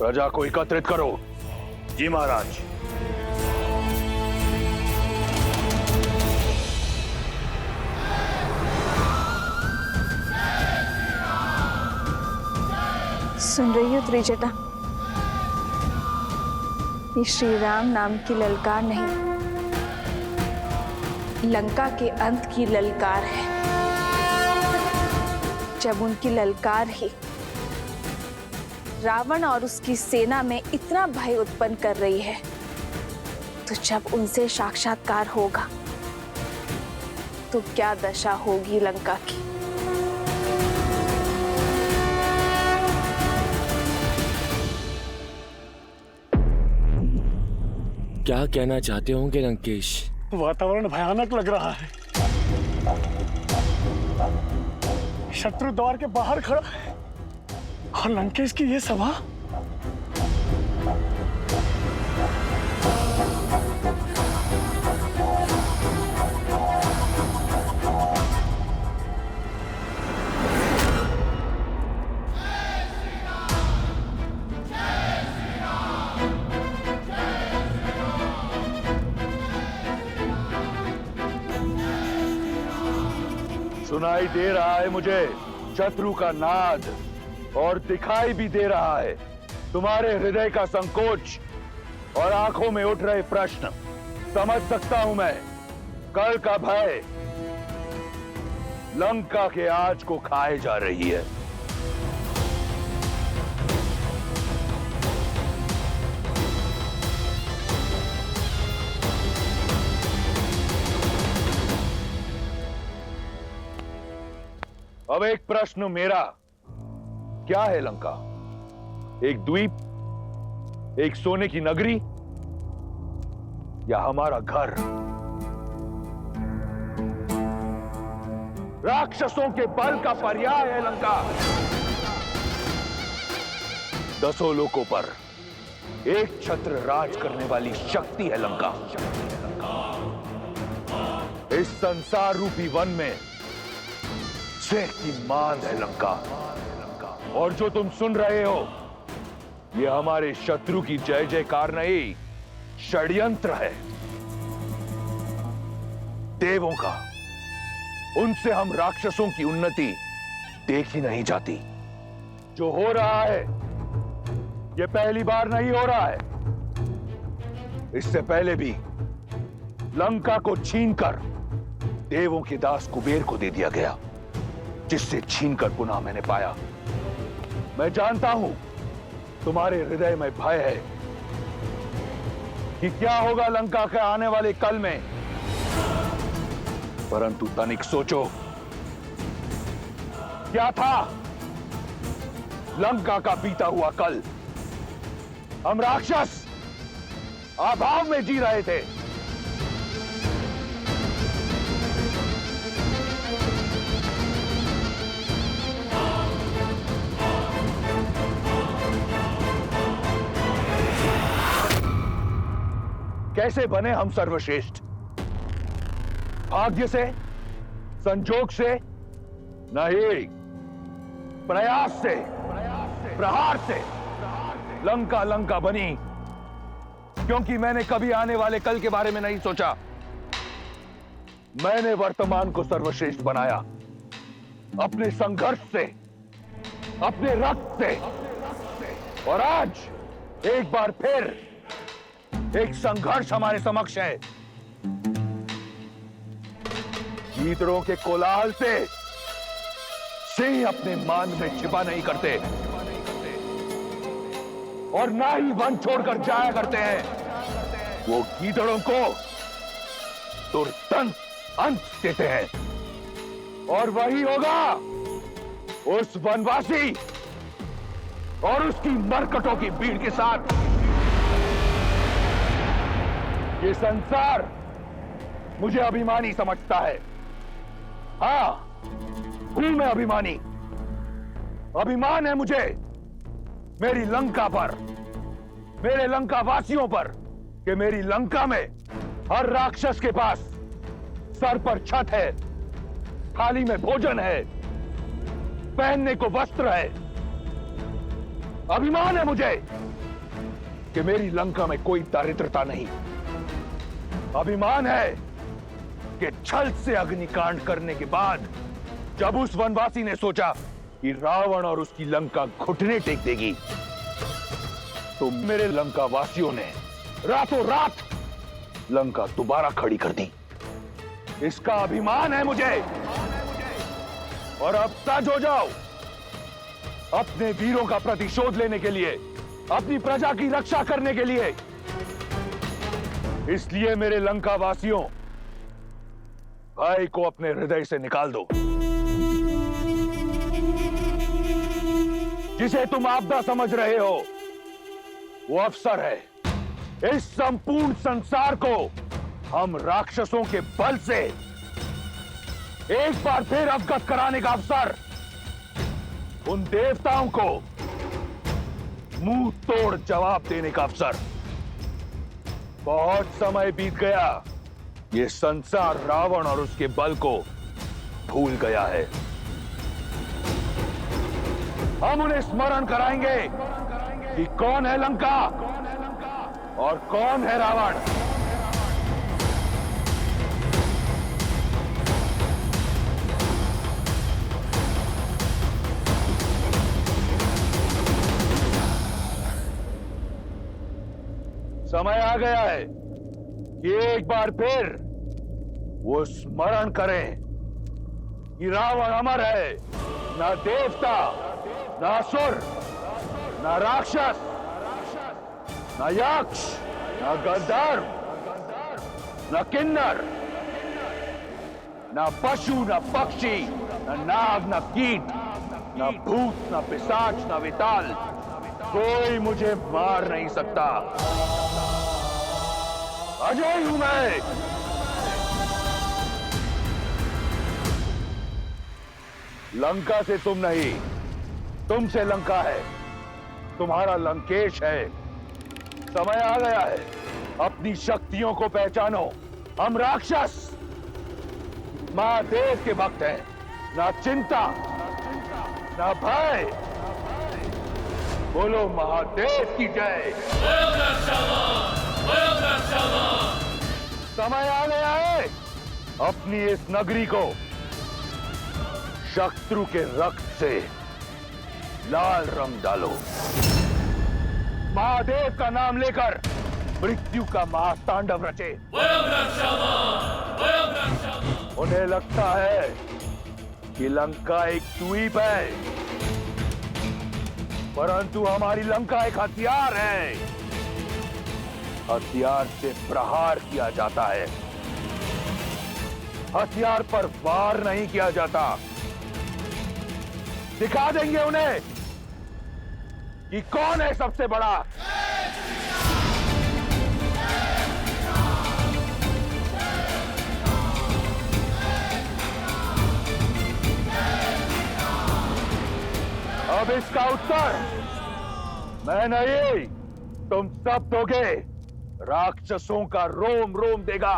प्रजा को एकत्रित करो। जी महाराज। सुन रही हो त्रिजटा? ये श्री राम नाम की ललकार नहीं, लंका के अंत की ललकार है। जब उनकी ललकार ही रावण और उसकी सेना में इतना भय उत्पन्न कर रही है, तो जब उनसे साक्षात्कार होगा तो क्या दशा होगी लंका की। क्या कहना चाहते होंगे लंकेश? वातावरण भयानक लग रहा है। शत्रु द्वार के बाहर खड़ा है और लंकेश की ये सभा। सुनाई दे रहा है मुझे शत्रु का नाद, और दिखाई भी दे रहा है तुम्हारे हृदय का संकोच और आंखों में उठ रहे प्रश्न। समझ सकता हूं मैं, कल का भय लंका के आज को खाए जा रही है। अब एक प्रश्न मेरा, क्या है लंका? एक द्वीप, एक सोने की नगरी, या हमारा घर? राक्षसों के बल का पर्याय है लंका। 10 लोकों पर एक छत्र राज करने वाली शक्ति है लंका। इस संसार रूपी वन में शेर की मांद है लंका। और जो तुम सुन रहे हो, ये हमारे शत्रु की जय जयकार नहीं, षड्यंत्र है देवों का। उनसे हम राक्षसों की उन्नति देखी नहीं जाती। जो हो रहा है ये पहली बार नहीं हो रहा है। इससे पहले भी लंका को छीनकर देवों के दास कुबेर को दे दिया गया, जिससे छीनकर पुनः मैंने पाया। मैं जानता हूं तुम्हारे हृदय में भय है कि क्या होगा लंका के आने वाले कल में, परंतु तनिक सोचो, क्या था लंका का बीता हुआ कल? हम राक्षस अभाव में जी रहे थे। कैसे बने हम सर्वश्रेष्ठ? भाग्य से, संजोग से नहीं, प्रयास से, प्रहार से लंका लंका बनी। क्योंकि मैंने कभी आने वाले कल के बारे में नहीं सोचा। मैंने वर्तमान को सर्वश्रेष्ठ बनाया अपने संघर्ष से, अपने रक्त से। और आज एक बार फिर एक संघर्ष हमारे समक्ष है। गीदड़ों के कोलाहल से सिंह अपने मान में छिपा नहीं करते, और ना ही वन छोड़कर जाया करते हैं। वो गीदड़ों को तुरंत अंत देते हैं, और वही होगा उस वनवासी और उसकी मरकटों की भीड़ के साथ। ये संसार मुझे अभिमानी समझता है। हां, हूं मैं अभिमानी। अभिमान है मुझे मेरी लंका पर, मेरे लंका वासियों पर, कि मेरी लंका में हर राक्षस के पास सर पर छत है, थाली में भोजन है, पहनने को वस्त्र है। अभिमान है मुझे कि मेरी लंका में कोई दारिद्रता नहीं। अभिमान है कि छल से अग्निकांड करने के बाद जब उस वनवासी ने सोचा कि रावण और उसकी लंका घुटने टेक देगी, तो मेरे लंका वासियों ने रातों रात लंका दोबारा खड़ी कर दी। इसका अभिमान है मुझे। और अब सज हो जाओ, अपने वीरों का प्रतिशोध लेने के लिए, अपनी प्रजा की रक्षा करने के लिए। इसलिए मेरे लंका वासियों, भाई को अपने हृदय से निकाल दो। जिसे तुम आपदा समझ रहे हो, वो अवसर है। इस संपूर्ण संसार को हम राक्षसों के बल से एक बार फिर अवगत कराने का अवसर। उन देवताओं को मुंह तोड़ जवाब देने का अवसर। बहुत समय बीत गया, ये संसार रावण और उसके बल को भूल गया है। हम उन्हें स्मरण कराएंगे कि कौन है लंका और कौन है रावण। समय आ गया है कि एक बार फिर वो स्मरण करें कि रावण अमर है। ना देवता, ना असुर, ना राक्षस, ना यक्ष, ना गंधर्व, ना किन्नर, ना पशु, ना पक्षी, ना नाग, ना कीट, ना भूत, ना पिशाच, ना विताल, कोई मुझे मार नहीं सकता। अजय हूं मैं। लंका से तुम नहीं, तुमसे लंका है। तुम्हारा लंकेश है। समय आ गया है, अपनी शक्तियों को पहचानो। हम राक्षस महादेव के भक्त हैं। ना चिंता, ना भय। बोलो महादेव की जय। समय आ गया है, अपनी इस नगरी को शत्रु के रक्त से लाल रंग डालो। महादेव का नाम लेकर मृत्यु का महातांडव रचे। उन्हें लगता है कि लंका एक द्वीप है, परंतु हमारी लंका एक हथियार है। हथियार से प्रहार किया जाता है, हथियार पर वार नहीं किया जाता। दिखा देंगे उन्हें कि कौन है सबसे बड़ा। अब इसका उत्तर मैं नहीं, तुम सब दोगे। राक्षसों का रोम रोम देगा।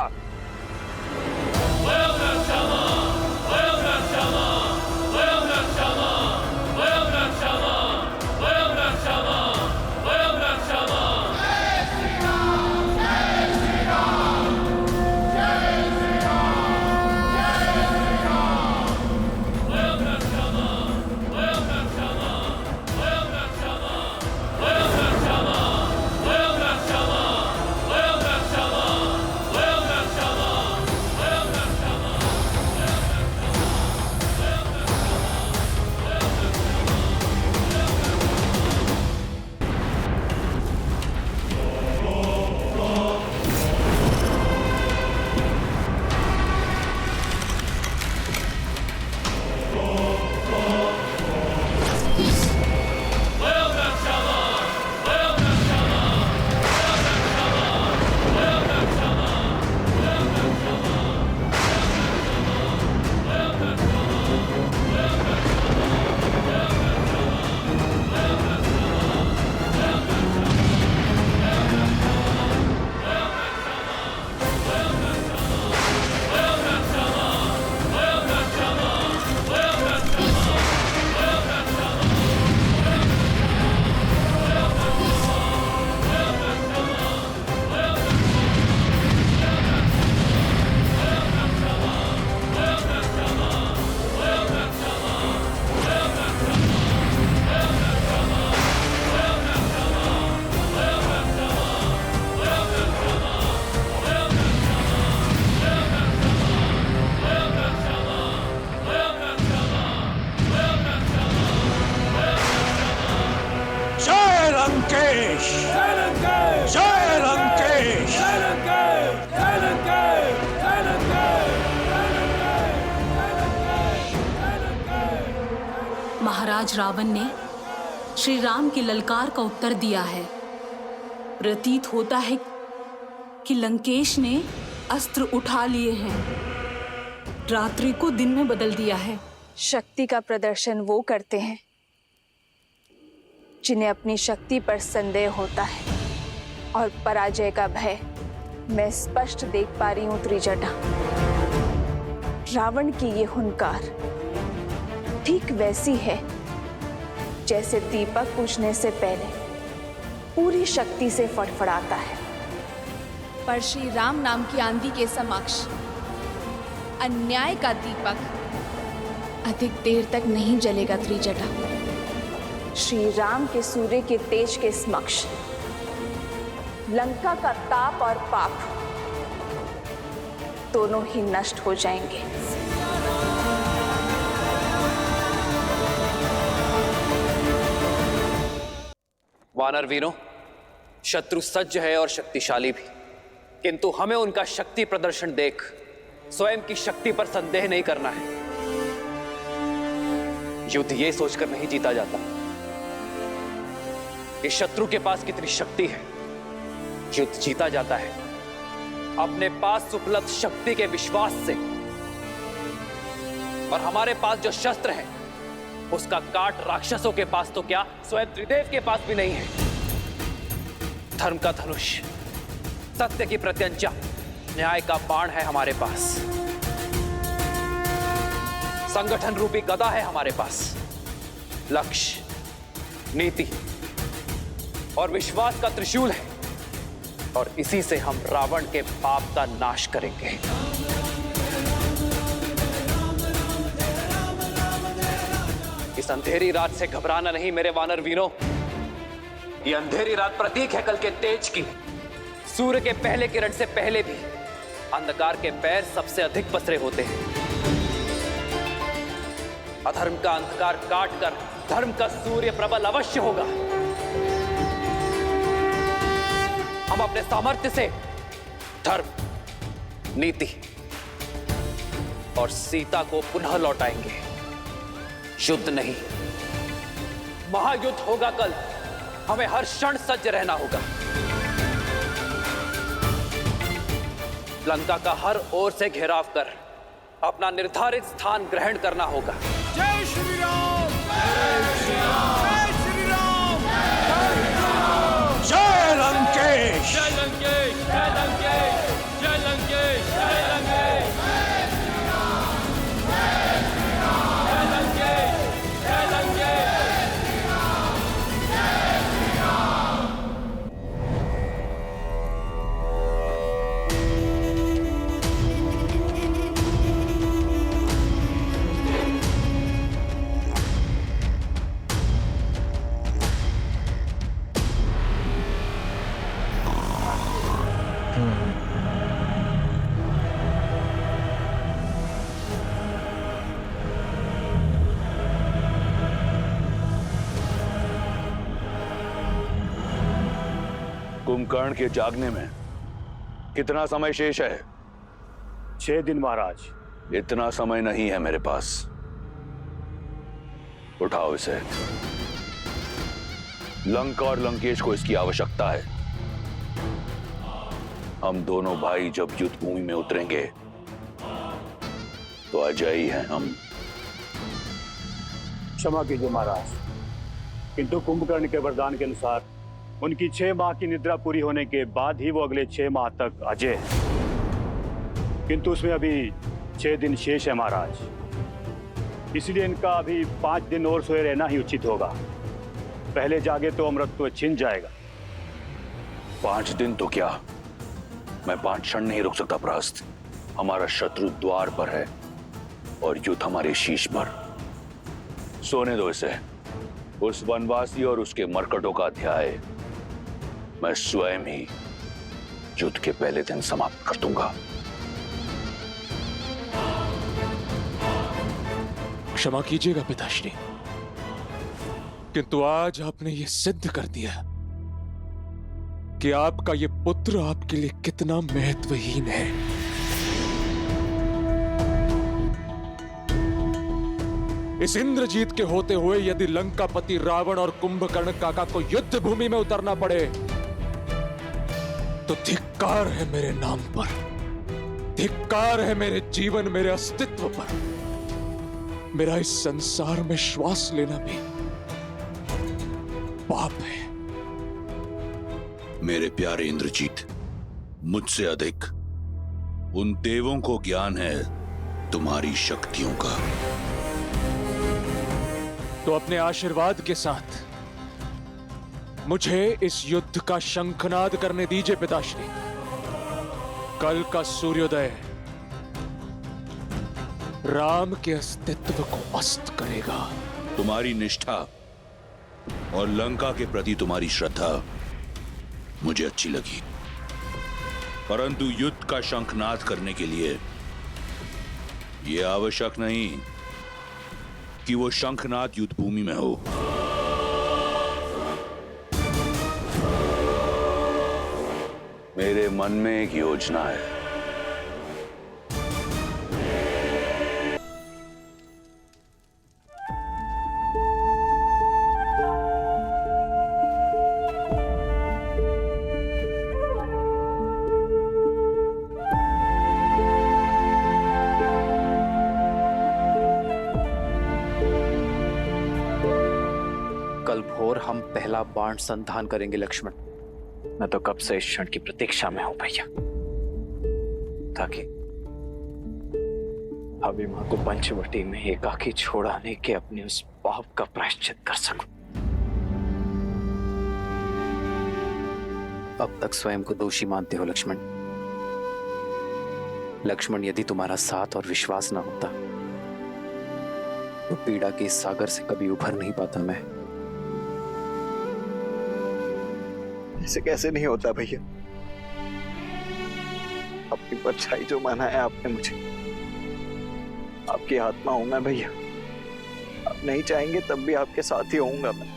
महाराज रावण ने श्री राम की ललकार का उत्तर दिया है। प्रतीत होता है कि लंकेश ने अस्त्र उठा लिए हैं, रात्रि को दिन में बदल दिया है। शक्ति का प्रदर्शन वो करते हैं जिन्हें अपनी शक्ति पर संदेह होता है, और पराजय का भय मैं स्पष्ट देख पा रही हूं त्रिजटा। रावण की ये हुंकार ठीक वैसी है जैसे दीपक बुझने से पहले पूरी शक्ति से फड़फड़ाता है। पर श्री राम नाम की आंधी के समक्ष अन्याय का दीपक अधिक देर तक नहीं जलेगा त्रिजटा। श्री राम के सूर्य के तेज के समक्ष लंका का ताप और पाप दोनों ही नष्ट हो जाएंगे। वानर वीरों, शत्रु सज्ज है और शक्तिशाली भी, किंतु हमें उनका शक्ति प्रदर्शन देख स्वयं की शक्ति पर संदेह नहीं करना है। युद्ध ये सोचकर नहीं जीता जाता कि शत्रु के पास कितनी शक्ति है। युद्ध जीता जाता है अपने पास उपलब्ध शक्ति के विश्वास से, और हमारे पास जो शस्त्र है उसका काट राक्षसों के पास तो क्या, स्वयं त्रिदेव के पास भी नहीं है। धर्म का धनुष, सत्य की प्रत्यंचा, न्याय का बाण है हमारे पास। संगठन रूपी गदा है हमारे पास। लक्ष्य, नीति और विश्वास का त्रिशूल है, और इसी से हम रावण के पाप का नाश करेंगे। इस अंधेरी रात से घबराना नहीं मेरे वानर वीरों। ये अंधेरी रात प्रतीक है कल के तेज की। सूर्य के पहले किरण से पहले भी अंधकार के पैर सबसे अधिक पसरे होते हैं। अधर्म का अंधकार काटकर धर्म का सूर्य प्रबल अवश्य होगा। हम अपने सामर्थ्य से धर्म, नीति और सीता को पुनः लौटाएंगे। युद्ध नहीं, महायुद्ध होगा कल। हमें हर क्षण सज्ज रहना होगा। लंका का हर ओर से घेराव कर अपना निर्धारित स्थान ग्रहण करना होगा। जय श्री राम, जय श्री राम, जय श्री राम, जय लंकेश, जय लंकेश, जय लंकेश, जय लंकेश, जय लंकेश, जय श्री राम, जय श्री राम, जय लंकेश, जय लंकेश, जय श्री राम, जय श्री राम। कुंभकर्ण के जागने में कितना समय शेष है? 6 दिन महाराज। इतना समय नहीं है मेरे पास। उठाओ इसे। लंका और लंकेश को इसकी आवश्यकता है। हम दोनों भाई जब युद्ध भूमि में उतरेंगे तो अजयी हैं हम। क्षमा कीजिए महाराज, किंतु कुंभकर्ण के वरदान के अनुसार उनकी 6 माह की निद्रा पूरी होने के बाद ही वो अगले 6 माह तक अजय है। किंतु उसमें अभी 6 दिन शेष है महाराज। इसलिए इनका अभी 5 दिन और सोए रहना ही उचित होगा। पहले जागे तो अमृतत्व छिन जाएगा। 5 दिन तो क्या, मैं 5 क्षण नहीं रुक सकता प्रहस्त। हमारा शत्रु द्वार पर है और युद्ध हमारे शीश पर। सोने दो इसे। उस वनवासी और उसके मरकटों का अध्याय मैं स्वयं ही युद्ध के पहले दिन समाप्त कर दूंगा। क्षमा कीजिएगा पिताश्री, किंतु आज आपने ये सिद्ध कर दिया कि आपका ये पुत्र आपके लिए कितना महत्वहीन है। इस इंद्रजीत के होते हुए यदि लंकापति रावण और कुंभकर्ण काका को युद्ध भूमि में उतरना पड़े तो धिक्कार है मेरे नाम पर, धिक्कार है मेरे जीवन, मेरे अस्तित्व पर। मेरा इस संसार में श्वास लेना भी पाप है। मेरे प्यारे इंद्रजीत, मुझसे अधिक उन देवों को ज्ञान है तुम्हारी शक्तियों का। तो अपने आशीर्वाद के साथ मुझे इस युद्ध का शंखनाद करने दीजिए पिताश्री। कल का सूर्योदय राम के अस्तित्व को अस्त करेगा। तुम्हारी निष्ठा और लंका के प्रति तुम्हारी श्रद्धा मुझे अच्छी लगी, परंतु युद्ध का शंखनाद करने के लिए यह आवश्यक नहीं कि वो शंखनाद युद्ध भूमि में हो। मेरे मन में एक योजना है। कल भोर हम पहला बाण संधान करेंगे लक्ष्मण। मैं तो कब से इस क्षण की प्रतीक्षा में हूं भैया, ताकि अभिमा को पंचवटी में एकाकी छोड़ाने के अपने उस पाप का प्रायश्चित कर सकूं। अब तक स्वयं को दोषी मानते हो लक्ष्मण। लक्ष्मण, यदि तुम्हारा साथ और विश्वास न होता तो पीड़ा के इस सागर से कभी उभर नहीं पाता मैं। ऐसे कैसे नहीं होता भैया? अपनी परछाई जो माना है आपने मुझे, आपकी आत्मा हूं मैं भैया। आप नहीं चाहेंगे तब भी आपके साथ ही होऊंगा मैं।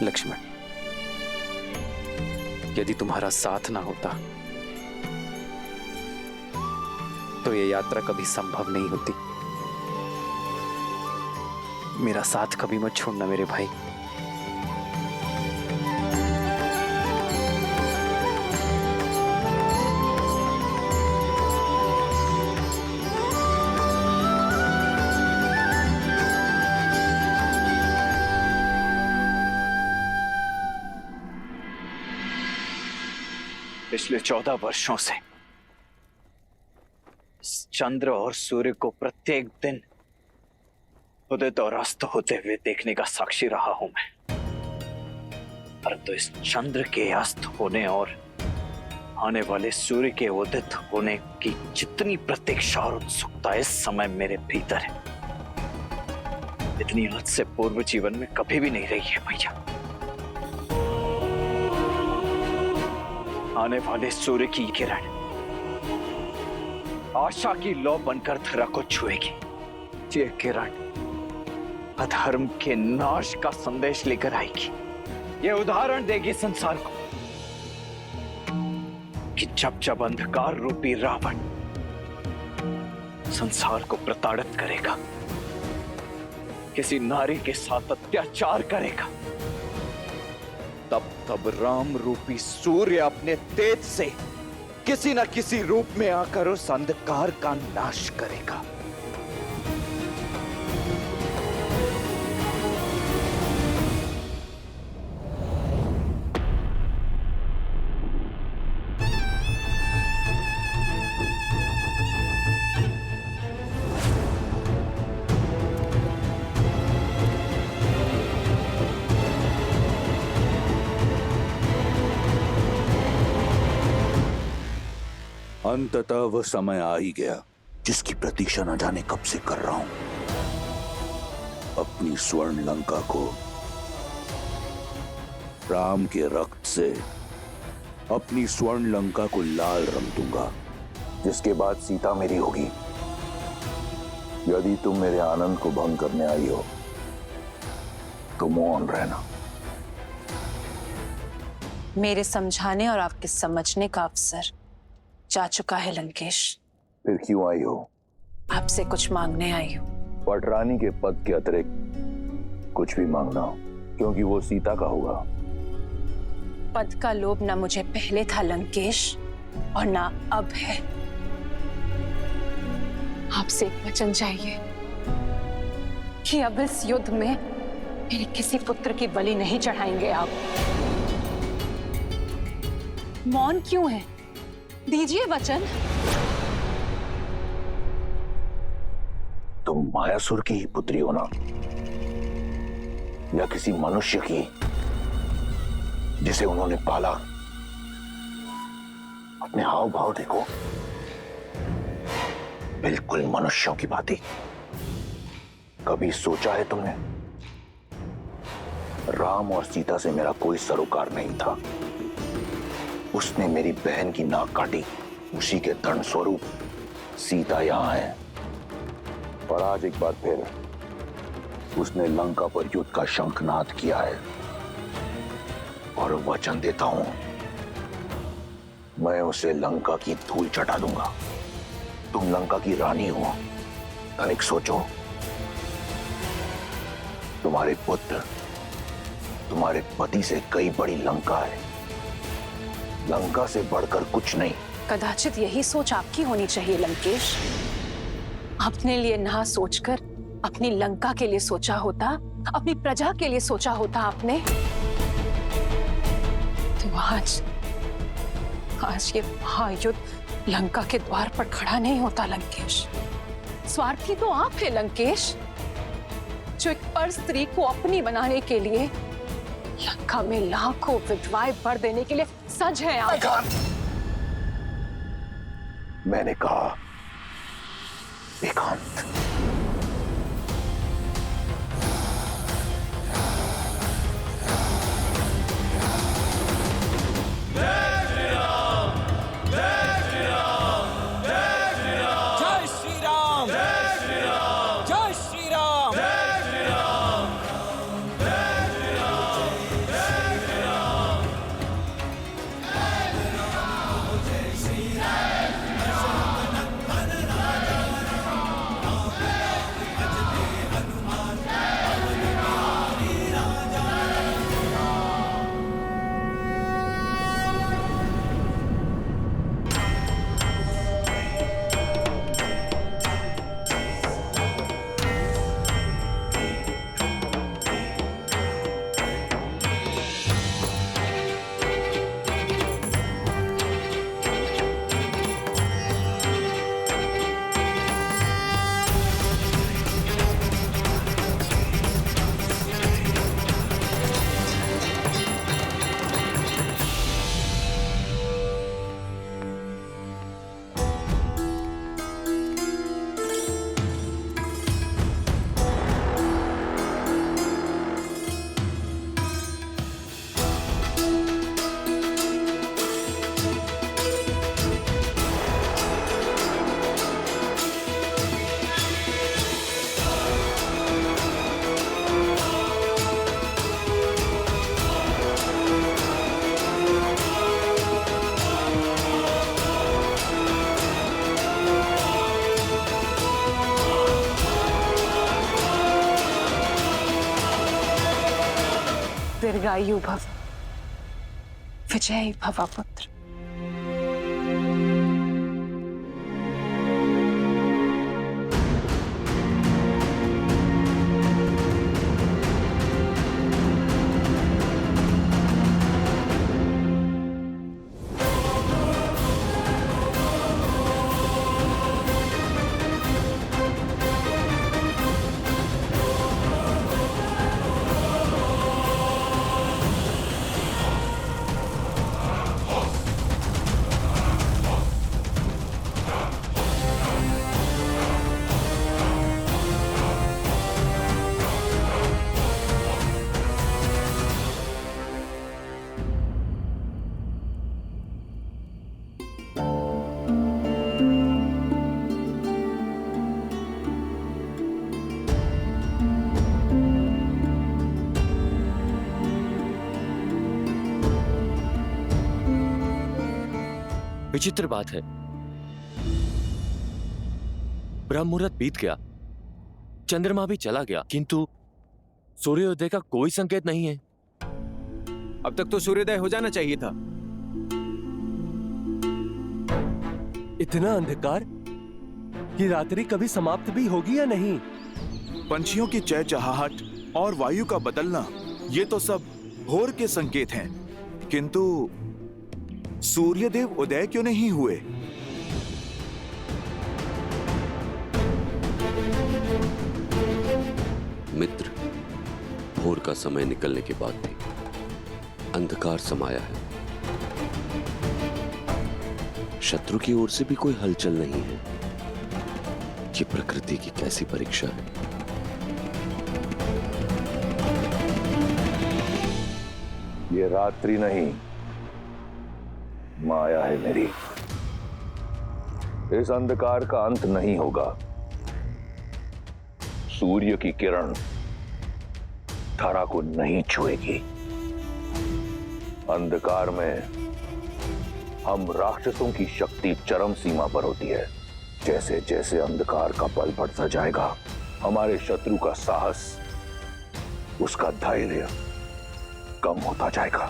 लक्ष्मण, यदि तुम्हारा साथ ना होता तो ये यात्रा कभी संभव नहीं होती। मेरा साथ कभी मत छोड़ना मेरे भाई। पिछले 14 वर्षों से चंद्र और सूर्य को प्रत्येक दिन उदित और अस्त होते हुए देखने का साक्षी रहा हूं मैं, परंतु इस चंद्र के अस्त होने और आने वाले सूर्य के उदित होने की जितनी प्रतीक्षा और उत्सुकता इस समय मेरे भीतर है, इतनी आज से पूर्व जीवन में कभी भी नहीं रही है भैया। आने वाले सूर्य की किरण आशा की लौ बनकर धरा को छुएगी। ये किरण अधर्म के नाश का संदेश लेकर आएगी। ये उदाहरण देगी संसार को कि जब जब अंधकार रूपी रावण संसार को प्रताड़ित करेगा, किसी नारी के साथ अत्याचार करेगा, तब तब राम रूपी सूर्य अपने तेज से किसी न किसी रूप में आकर उस अंधकार का नाश करेगा। अंततः वह समय आ ही गया जिसकी प्रतीक्षा न जाने कब से कर रहा हूं। अपनी स्वर्ण लंका को राम के रक्त से, अपनी स्वर्ण लंका को लाल रंग दूंगा, जिसके बाद सीता मेरी होगी। यदि तुम मेरे आनंद को भंग करने आई हो तो मौन रहना। मेरे समझाने और आपके समझने का अवसर जा चुका है लंकेश। फिर क्यों आई हो? आपसे कुछ मांगने आई हूं। पटरानी के पद के अतिरिक्त कुछ भी मांगना, क्योंकि वो सीता का होगा। पद का लोभ ना मुझे पहले था लंकेश, और ना अब है। आपसे एक वचन चाहिए कि अब इस युद्ध में मेरे किसी पुत्र की बलि नहीं चढ़ाएंगे आप। मौन क्यों है? दीजिए वचन। तुम मायासुर की ही पुत्री हो ना, या किसी मनुष्य की जिसे उन्होंने पाला? अपने हाव भाव देखो, बिल्कुल मनुष्यों की भांति। कभी सोचा है तुमने? राम और सीता से मेरा कोई सरोकार नहीं था। उसने मेरी बहन की नाक काटी, उसी के दंड स्वरूप सीता यहां है। और आज एक बार फिर उसने लंका पर युद्ध का शंखनाद किया है, और वचन देता हूं मैं उसे लंका की धूल चटा दूंगा। तुम लंका की रानी हो, तनिक सोचो। तुम्हारे पुत्र, तुम्हारे पति से कई बड़ी लंका है। लंका से बढ़कर कुछ नहीं। कदाचित यही सोच आपकी होनी चाहिए लंकेश। अपने लिए ना सोचकर अपनी लंका के लिए सोचा होता, अपनी प्रजा के लिए सोचा होता आपने, तो आज ये महायुद्ध लंका के द्वार पर खड़ा नहीं होता लंकेश। स्वार्थी तो आप है लंकेश, जो एक पर स्त्री को अपनी बनाने के लिए लंका में लाखों विधवाएं भर देने के लिए सज हैं आप। मैंने कहा एकांत। दीर्घायु भव, विजयी भव पुत्र। विचित्र बात है, ब्रह्म मुहूर्त बीत गया चंद्रमा भी चला गया, किंतु सूर्योदय का कोई संकेत नहीं है। अब तक तो सूर्योदय हो जाना चाहिए था। इतना अंधकार कि रात्रि कभी समाप्त भी होगी या नहीं? पंछियों की चहचहाहट और वायु का बदलना, ये तो सब भोर के संकेत हैं, किंतु सूर्यदेव उदय क्यों नहीं हुए? मित्र, भोर का समय निकलने के बाद भी अंधकार समाया है। शत्रु की ओर से भी कोई हलचल नहीं है। ये प्रकृति की कैसी परीक्षा है। ये रात्रि नहीं, माया है मेरी। इस अंधकार का अंत नहीं होगा। सूर्य की किरण धरा को नहीं छुएगी। अंधकार में हम राक्षसों की शक्ति चरम सीमा पर होती है। जैसे जैसे अंधकार का बल बढ़ता जाएगा, हमारे शत्रु का साहस, उसका धैर्य कम होता जाएगा।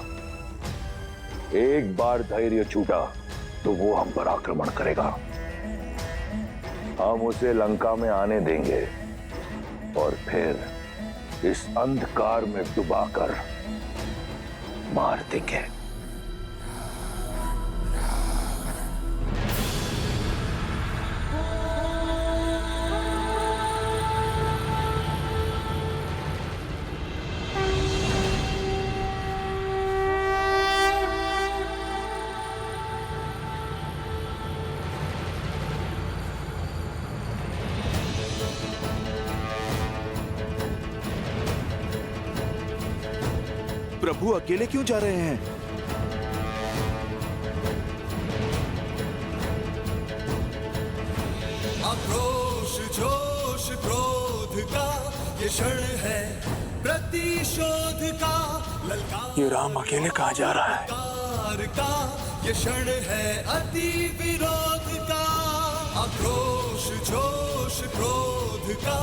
एक बार धैर्य छूटा तो वो हम पर आक्रमण करेगा। हम उसे लंका में आने देंगे और फिर इस अंधकार में डुबाकर मार देंगे। प्रभु अकेले क्यों जा रहे हैं? आक्रोश, जोश, क्रोध का ये क्षण है, प्रतिशोध का ललकार। ये राम अकेले कहाँ जा रहा है? का ये क्षण है, अति विरोध का। आक्रोश, जोश, क्रोध का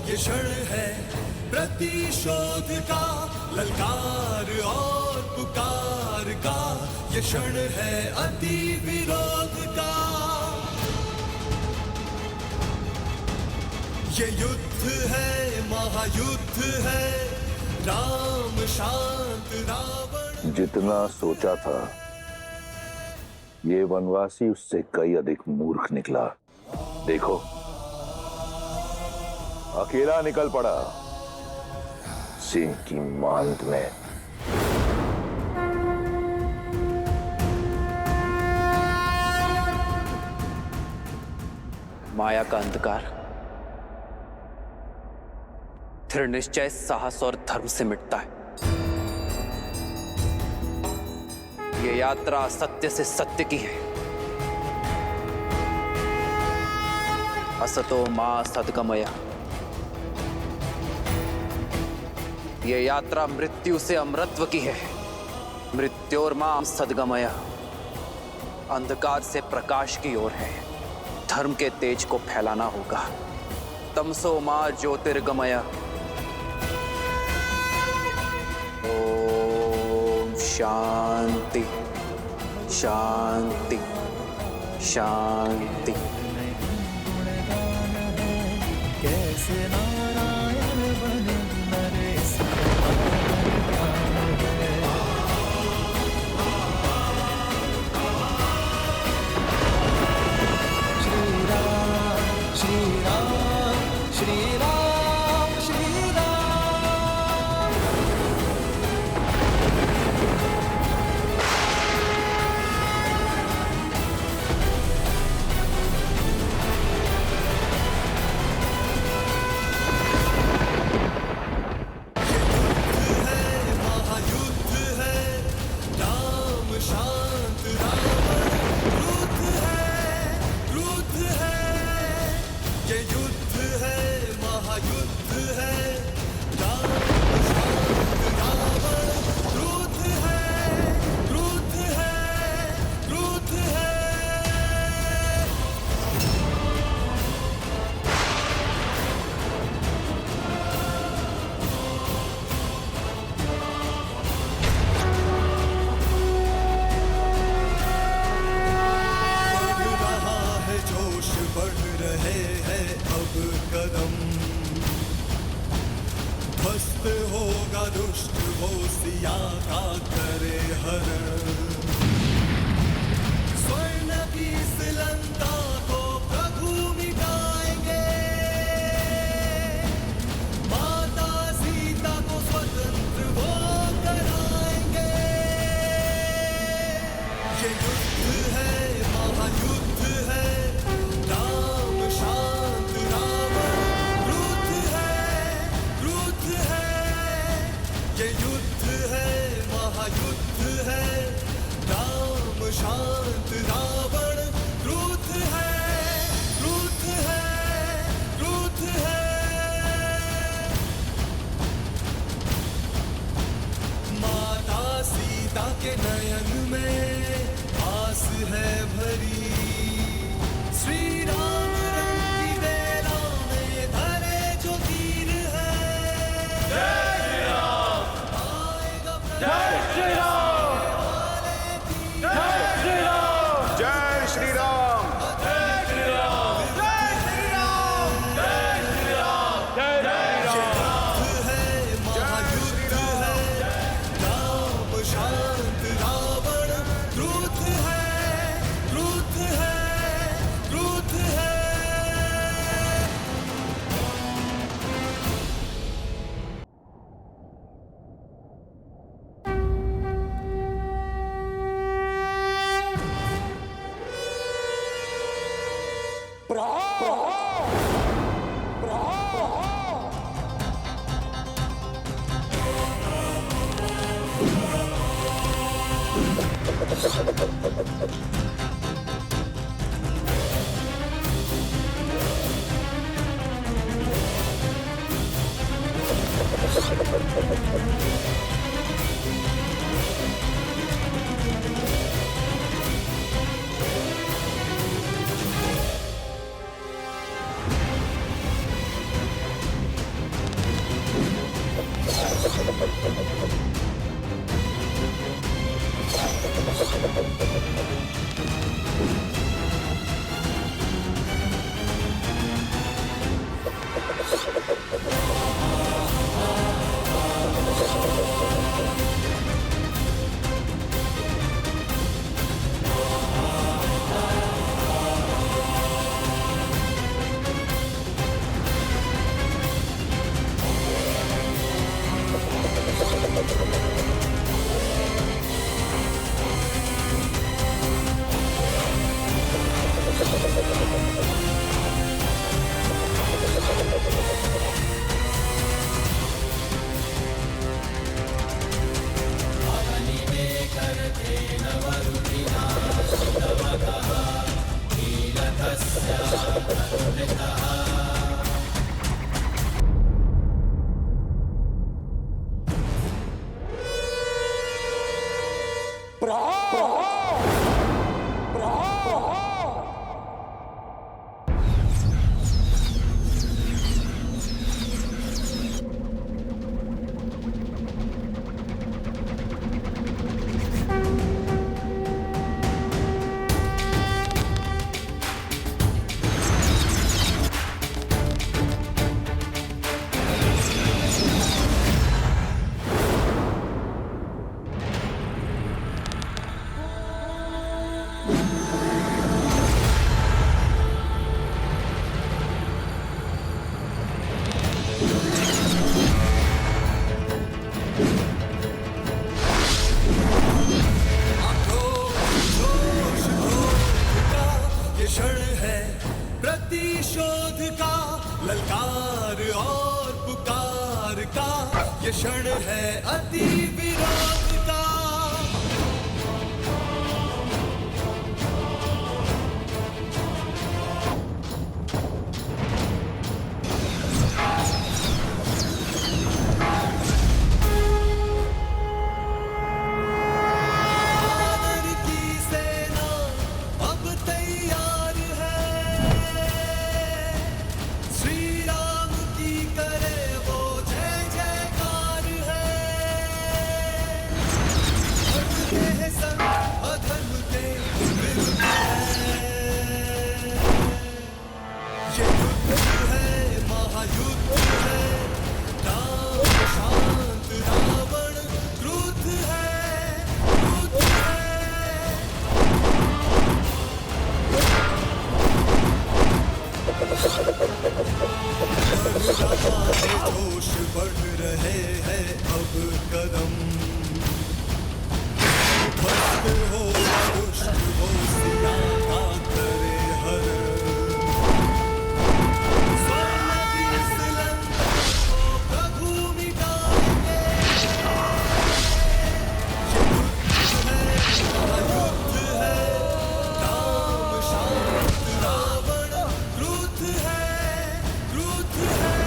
ये क्षण है, प्रतिशोध का ललकार और पुकार का ये क्षण है, अति विरोध का। ये युद्ध है, महायुद्ध है, राम शांत रावण। जितना सोचा था, ये वनवासी उससे कई अधिक मूर्ख निकला। देखो, अकेला निकल पड़ा सिंह की मांद में। माया का अंधकार दृढ़ निश्चय, साहस और धर्म से मिटता है। ये यात्रा सत्य से सत्य की है। असतो मां सद्गमय। ये यात्रा मृत्यु से अमरत्व की है। मृत्योर मां सद्गमय। अंधकार से प्रकाश की ओर है। धर्म के तेज को फैलाना होगा। तमसो मां ज्योतिर्गमय। ओम शांति शांति शांति। कैसे नारायण बने नरेश। श्री राम श्री राम श्री राम श्री राम। मैया का करे हरण। स्वर्ण की इस लंका को प्रभु मिटाएंगे, माता सीता को स्वतंत्र वो कराएंगे। ये युद्ध है, महायुद्ध है, राम शांत रावण क्रुद्ध है। ये युद्ध है, महायुद्ध है, राम शांत रावण क्रुद्ध है। माता सीता के नयन में आस है भरी, श्री राम रंग की बेला में धरे जो तीर है। जय श्री राम, जय श्री राम, जय श्री राम, जय श्री राम, जय श्री राम, जय श्री राम, जय श्री राम, जय श्री राम। युद्ध है, महायुद्ध है, राम शांत रावण क्रुद्ध है। ललकार और पुकार का ये क्षण है अति विरोध का। जोश बढ़ रहे हैं अब कदम भक्त हो दुष्ट हो सिया का करे हर प्रभु मिटाएंगे युद्ध है राम शांत रावण क्रुद्ध है क्रुद्ध है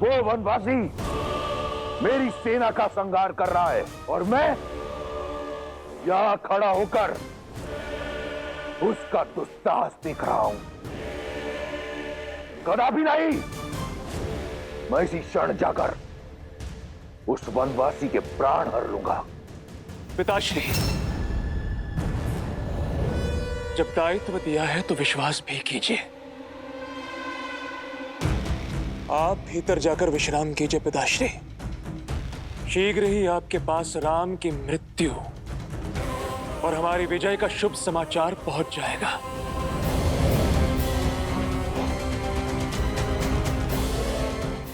वो वनवासी मेरी सेना का संहार कर रहा है और मैं यहां खड़ा होकर उसका दुस्साहस देख रहा हूं। कदापि नहीं, मैं इसी क्षण जाकर उस वनवासी के प्राण हर लूंगा। पिताश्री, जब दायित्व दिया है तो विश्वास भी कीजिए। आप भीतर जाकर विश्राम कीजिए पिताश्री। शीघ्र ही आपके पास राम की मृत्यु और हमारी विजय का शुभ समाचार पहुंच जाएगा।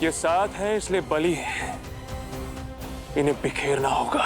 ये साथ है इसलिए बलि है, इन्हें बिखेरना होगा।